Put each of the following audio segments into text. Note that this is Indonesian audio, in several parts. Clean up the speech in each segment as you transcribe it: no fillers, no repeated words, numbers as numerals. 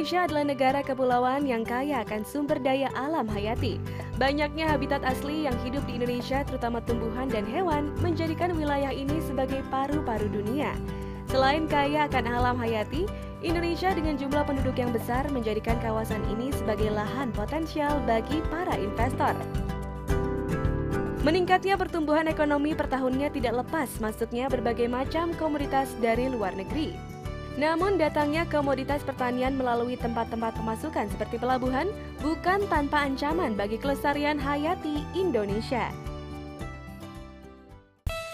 Indonesia adalah negara kepulauan yang kaya akan sumber daya alam hayati. Banyaknya habitat asli yang hidup di Indonesia, terutama tumbuhan dan hewan, menjadikan wilayah ini sebagai paru-paru dunia. Selain kaya akan alam hayati, Indonesia dengan jumlah penduduk yang besar menjadikan kawasan ini sebagai lahan potensial bagi para investor. Meningkatnya pertumbuhan ekonomi per tahunnya tidak lepas masuknya berbagai macam komoditas dari luar negeri. Namun datangnya komoditas pertanian melalui tempat-tempat pemasukan seperti pelabuhan bukan tanpa ancaman bagi kelestarian hayati Indonesia.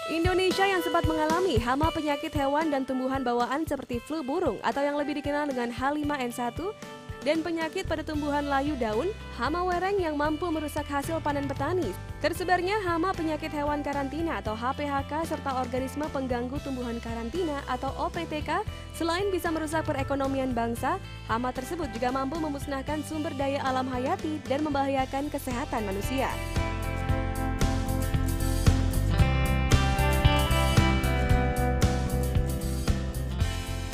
Indonesia yang sempat mengalami hama penyakit hewan dan tumbuhan bawaan seperti flu burung atau yang lebih dikenal dengan H5N1 dan penyakit pada tumbuhan layu daun, hama wereng yang mampu merusak hasil panen petani. Tersebarnya hama penyakit hewan karantina atau HPHK serta organisme pengganggu tumbuhan karantina atau OPTK, selain bisa merusak perekonomian bangsa, hama tersebut juga mampu memusnahkan sumber daya alam hayati dan membahayakan kesehatan manusia.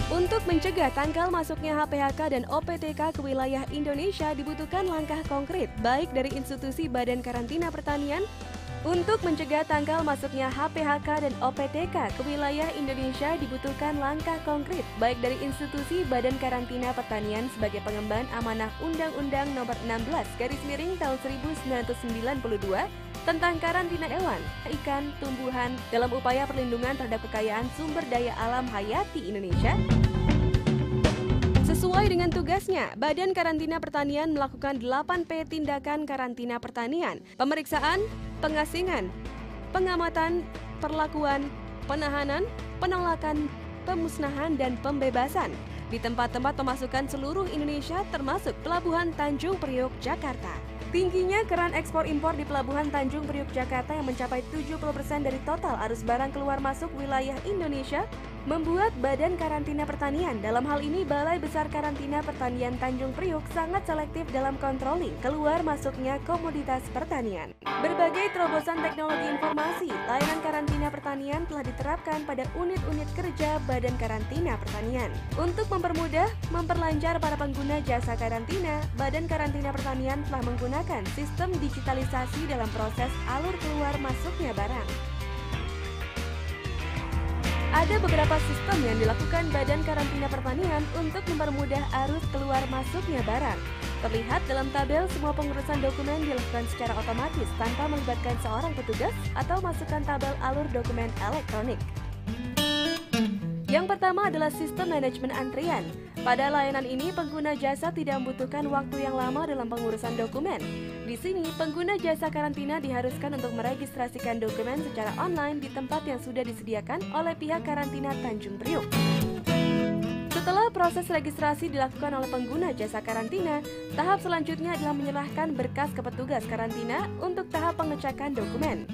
Untuk mencegah tangkal masuknya HPHK dan OPTK ke wilayah Indonesia dibutuhkan langkah konkret baik dari institusi Badan Karantina Pertanian. Untuk mencegah tangkal masuknya HPHK dan OPTK ke wilayah Indonesia dibutuhkan langkah konkret baik dari institusi Badan Karantina Pertanian sebagai pengemban amanah Undang-Undang Nomor 16/Tahun 1992 tentang karantina hewan, ikan, tumbuhan dalam upaya perlindungan terhadap kekayaan sumber daya alam hayati Indonesia. Sesuai dengan tugasnya, Badan Karantina Pertanian melakukan 8P tindakan karantina pertanian: pemeriksaan, pengasingan, pengamatan, perlakuan, penahanan, penolakan, pemusnahan, dan pembebasan di tempat-tempat pemasukan seluruh Indonesia termasuk Pelabuhan Tanjung Priok, Jakarta. Tingginya keran ekspor-impor di Pelabuhan Tanjung Priok, Jakarta yang mencapai 70% dari total arus barang keluar masuk wilayah Indonesia membuat Badan Karantina Pertanian, dalam hal ini Balai Besar Karantina Pertanian Tanjung Priok, sangat selektif dalam controlling keluar masuknya komoditas pertanian. Berbagai terobosan teknologi informasi, layanan karantina pertanian telah diterapkan pada unit-unit kerja Badan Karantina Pertanian. Untuk mempermudah, memperlancar para pengguna jasa karantina, Badan Karantina Pertanian telah menggunakan sistem digitalisasi dalam proses alur keluar masuknya barang. Ada beberapa sistem yang dilakukan Badan Karantina Pertanian untuk mempermudah arus keluar masuknya barang. Terlihat dalam tabel, semua pengurusan dokumen dilakukan secara otomatis tanpa melibatkan seorang petugas atau masukkan tabel alur dokumen elektronik. Yang pertama adalah sistem manajemen antrian. Pada layanan ini, pengguna jasa tidak membutuhkan waktu yang lama dalam pengurusan dokumen. Di sini, pengguna jasa karantina diharuskan untuk meregistrasikan dokumen secara online di tempat yang sudah disediakan oleh pihak karantina Tanjung Priok. Setelah proses registrasi dilakukan oleh pengguna jasa karantina, tahap selanjutnya adalah menyerahkan berkas ke petugas karantina untuk tahap pengecekan dokumen.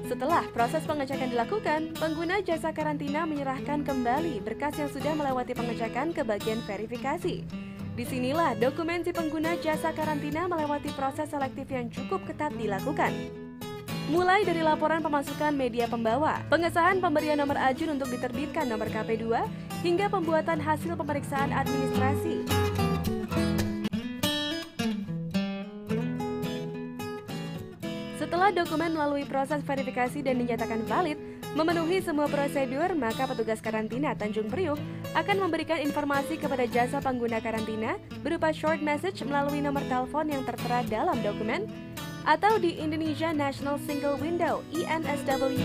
Setelah proses pengecekan dilakukan, pengguna jasa karantina menyerahkan kembali berkas yang sudah melewati pengecekan ke bagian verifikasi. Disinilah dokumen si pengguna jasa karantina melewati proses selektif yang cukup ketat dilakukan. Mulai dari laporan pemasukan media pembawa, pengesahan pemberian nomor ajun untuk diterbitkan nomor KP2, hingga pembuatan hasil pemeriksaan administrasi. Setelah dokumen melalui proses verifikasi dan dinyatakan valid, memenuhi semua prosedur, maka petugas karantina Tanjung Priok akan memberikan informasi kepada jasa pengguna karantina berupa short message melalui nomor telepon yang tertera dalam dokumen atau di Indonesia National Single Window (INSW).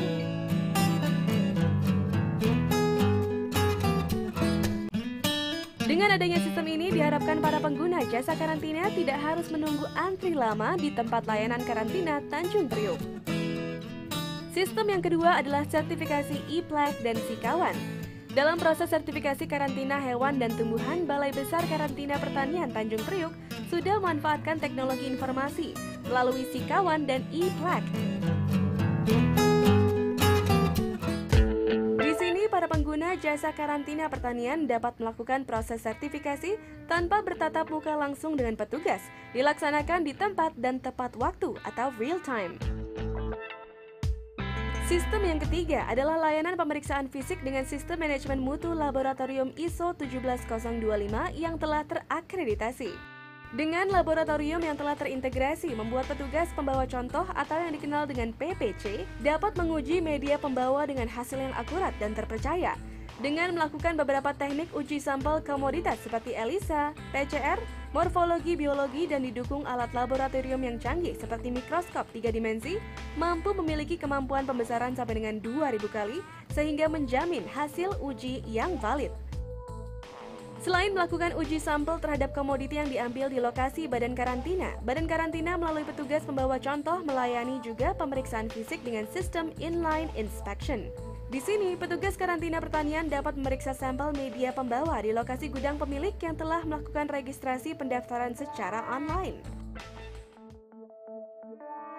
Dengan adanya sistem ini, diharapkan para pengguna jasa karantina tidak harus menunggu antri lama di tempat layanan karantina Tanjung Priok. Sistem yang kedua adalah sertifikasi E-Plaque dan Sikawan. Dalam proses sertifikasi karantina hewan dan tumbuhan, Balai Besar Karantina Pertanian Tanjung Priok sudah memanfaatkan teknologi informasi melalui Sikawan dan E-Plaque. Para pengguna jasa karantina pertanian dapat melakukan proses sertifikasi tanpa bertatap muka langsung dengan petugas, dilaksanakan di tempat dan tepat waktu atau real time. Sistem yang ketiga adalah layanan pemeriksaan fisik dengan sistem manajemen mutu laboratorium ISO 17025 yang telah terakreditasi. Dengan laboratorium yang telah terintegrasi, membuat petugas pembawa contoh atau yang dikenal dengan PPC dapat menguji media pembawa dengan hasil yang akurat dan terpercaya. Dengan melakukan beberapa teknik uji sampel komoditas seperti ELISA, PCR, morfologi, biologi, dan didukung alat laboratorium yang canggih seperti mikroskop 3 dimensi, mampu memiliki kemampuan pembesaran sampai dengan 2000 kali sehingga menjamin hasil uji yang valid. Selain melakukan uji sampel terhadap komoditi yang diambil di lokasi badan karantina melalui petugas pembawa contoh melayani juga pemeriksaan fisik dengan sistem inline inspection. Di sini, petugas karantina pertanian dapat memeriksa sampel media pembawa di lokasi gudang pemilik yang telah melakukan registrasi pendaftaran secara online.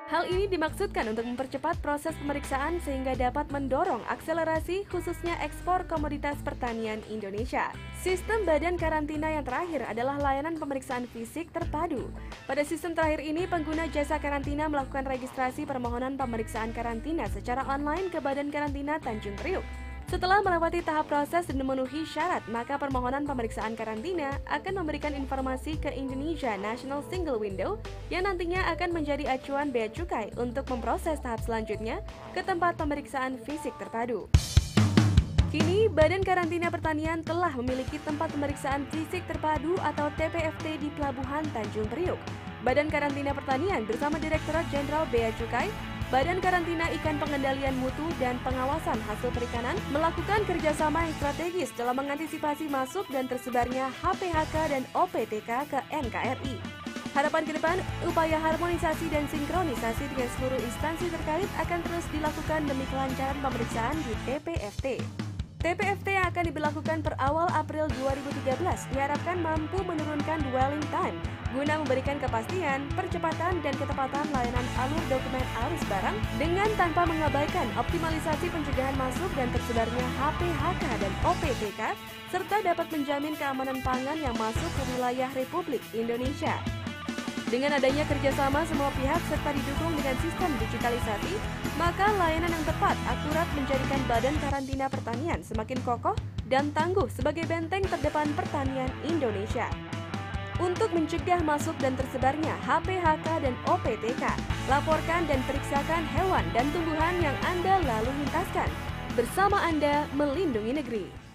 Hal ini dimaksudkan untuk mempercepat proses pemeriksaan sehingga dapat mendorong akselerasi khususnya ekspor komoditas pertanian Indonesia. Sistem badan karantina yang terakhir adalah layanan pemeriksaan fisik terpadu. Pada sistem terakhir ini, pengguna jasa karantina melakukan registrasi permohonan pemeriksaan karantina secara online ke Badan Karantina Tanjung Priuk. Setelah melewati tahap proses dan memenuhi syarat, maka permohonan pemeriksaan karantina akan memberikan informasi ke Indonesia National Single Window yang nantinya akan menjadi acuan Bea Cukai untuk memproses tahap selanjutnya ke tempat pemeriksaan fisik terpadu. Kini, Badan Karantina Pertanian telah memiliki tempat pemeriksaan fisik terpadu atau TPFT di Pelabuhan Tanjung Priuk. Badan Karantina Pertanian bersama Direktorat Jenderal Bea Cukai, Badan Karantina Ikan Pengendalian Mutu dan Pengawasan Hasil Perikanan melakukan kerjasama yang strategis dalam mengantisipasi masuk dan tersebarnya HPHK dan OPTK ke NKRI. Harapan ke depan, upaya harmonisasi dan sinkronisasi dengan seluruh instansi terkait akan terus dilakukan demi kelancaran pemeriksaan di TPFT. TPFT yang akan diberlakukan per awal April 2013 diharapkan mampu menurunkan dwelling time guna memberikan kepastian, percepatan, dan ketepatan layanan alur dokumen arus barang dengan tanpa mengabaikan optimalisasi pencegahan masuk dan tersebarnya HPHK dan OPTK serta dapat menjamin keamanan pangan yang masuk ke wilayah Republik Indonesia. Dengan adanya kerjasama semua pihak serta didukung dengan sistem digitalisasi, maka layanan yang tepat, akurat menjadikan Badan Karantina Pertanian semakin kokoh dan tangguh sebagai benteng terdepan pertanian Indonesia. Untuk mencegah masuk dan tersebarnya HPHK dan OPTK, laporkan dan periksakan hewan dan tumbuhan yang Anda lalu lintaskan. Bersama Anda melindungi negeri.